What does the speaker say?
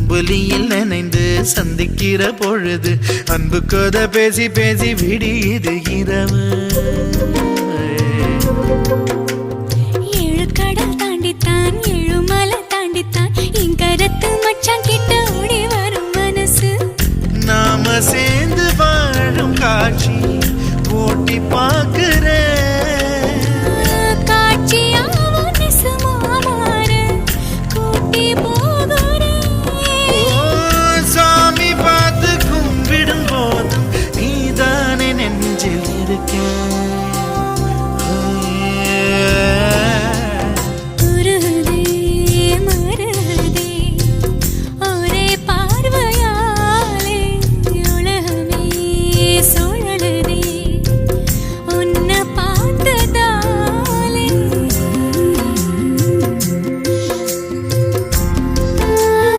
அம்புலியில் நினைந்து சந்திக்கிற பொழுது அன்பு கதை பேசி பேசி விடியுது இரவு. ஏழு கடல் தாண்டித்தான் ஏழு மலை தாண்டித்தான் என் கருத்து மச்சான் கிட்ட ஓடி வரும் மனசு. நாம சேர்ந்து வாழும் காட்சி ஓட்டி பார்க்கிறேன்.